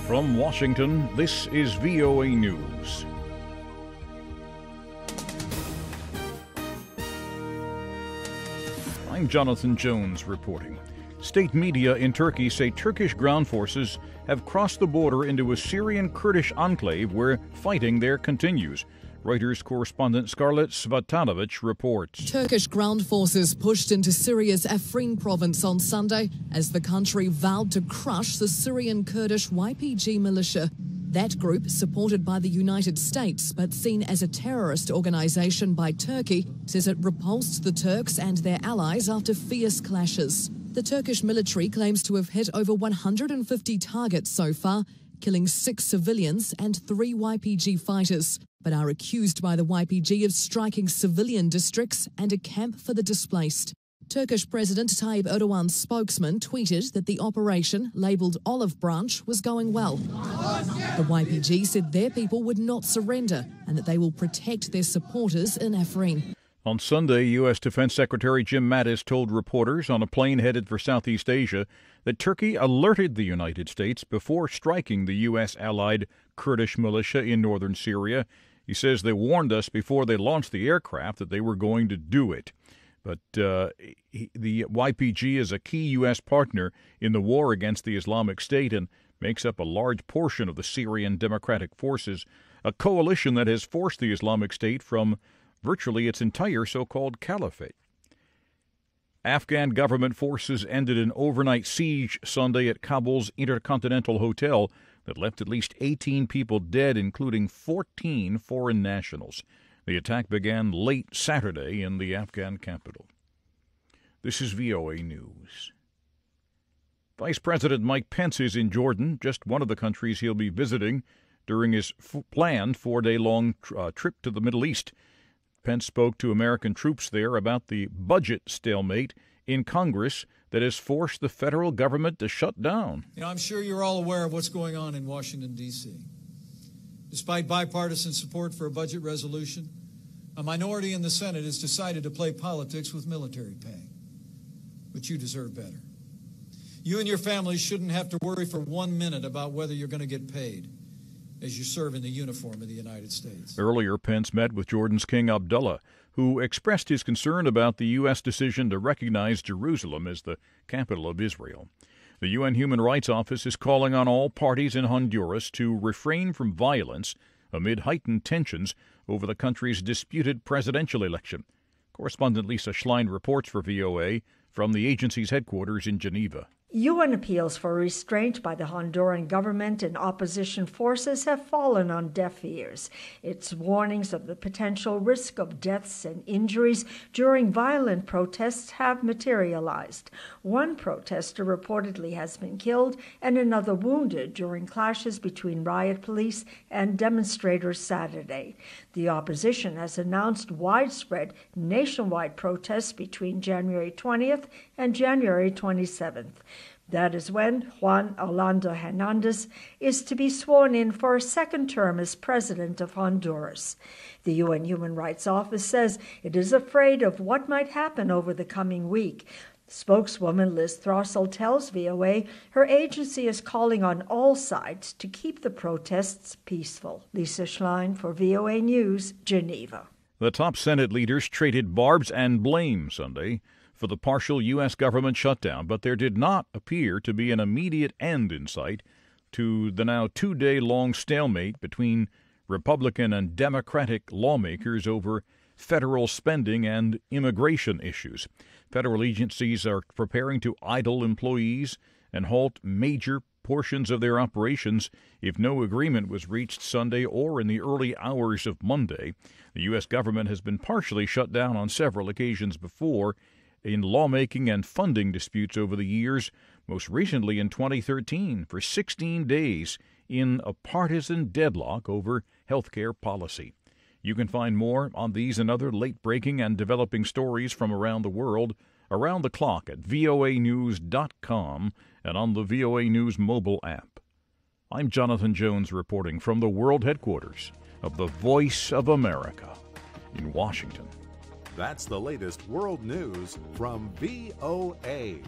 From Washington, this is VOA News. I'm Jonathan Jones reporting. State media in Turkey say Turkish ground forces have crossed the border into a Syrian Kurdish enclave where fighting there continues. Reuters correspondent Scarlett Svatanovic reports. Turkish ground forces pushed into Syria's Afrin province on Sunday as the country vowed to crush the Syrian Kurdish YPG militia. That group, supported by the United States but seen as a terrorist organization by Turkey, says it repulsed the Turks and their allies after fierce clashes. The Turkish military claims to have hit over 150 targets so far, killing 6 civilians and 3 YPG fighters, but are accused by the YPG of striking civilian districts and a camp for the displaced. Turkish President Tayyip Erdoğan's spokesman tweeted that the operation, labelled Olive Branch, was going well. The YPG said their people would not surrender and that they will protect their supporters in Afrin. On Sunday, U.S. Defense Secretary Jim Mattis told reporters on a plane headed for Southeast Asia that Turkey alerted the United States before striking the U.S.-allied Kurdish militia in northern Syria. He says they warned us before they launched the aircraft that they were going to do it. But the YPG is a key U.S. partner in the war against the Islamic State and makes up a large portion of the Syrian Democratic Forces, a coalition that has forced the Islamic State from virtually its entire so-called caliphate. Afghan government forces ended an overnight siege Sunday at Kabul's Intercontinental Hotel that left at least 18 people dead, including 14 foreign nationals. The attack began late Saturday in the Afghan capital. This is VOA News. Vice President Mike Pence is in Jordan, just one of the countries he'll be visiting during his planned 4-day-long trip to the Middle East. Pence spoke to American troops there about the budget stalemate in Congress that has forced the federal government to shut down. I'm sure you're all aware of what's going on in Washington, D.C. Despite bipartisan support for a budget resolution, a minority in the Senate has decided to play politics with military pay. But you deserve better. You and your families shouldn't have to worry for 1 minute about whether you're going to get paid as you serve in the uniform of the United States. Earlier, Pence met with Jordan's King Abdullah, who expressed his concern about the U.S. decision to recognize Jerusalem as the capital of Israel. The UN Human Rights Office is calling on all parties in Honduras to refrain from violence amid heightened tensions over the country's disputed presidential election. Correspondent Lisa Schlein reports for VOA from the agency's headquarters in Geneva. UN appeals for restraint by the Honduran government and opposition forces have fallen on deaf ears. Its warnings of the potential risk of deaths and injuries during violent protests have materialized. One protester reportedly has been killed and another wounded during clashes between riot police and demonstrators Saturday. The opposition has announced widespread nationwide protests between January 20th and January 27th. That is when Juan Orlando Hernandez is to be sworn in for a second term as president of Honduras. The UN Human Rights Office says it is afraid of what might happen over the coming week. Spokeswoman Liz Throssell tells VOA her agency is calling on all sides to keep the protests peaceful. Lisa Schlein for VOA News, Geneva. The top Senate leaders traded barbs and blame Sunday for the partial U.S. government shutdown, but there did not appear to be an immediate end in sight to the now 2-day-long stalemate between Republican and Democratic lawmakers over federal spending and immigration issues. Federal agencies are preparing to idle employees and halt major portions of their operations if no agreement was reached Sunday or in the early hours of Monday. The U.S. government has been partially shut down on several occasions before in lawmaking and funding disputes over the years, most recently in 2013 for 16 days in a partisan deadlock over health care policy. You can find more on these and other late-breaking and developing stories from around the world around the clock at voanews.com and on the VOA News mobile app. I'm Jonathan Jones reporting from the world headquarters of the Voice of America in Washington. That's the latest world news from VOA.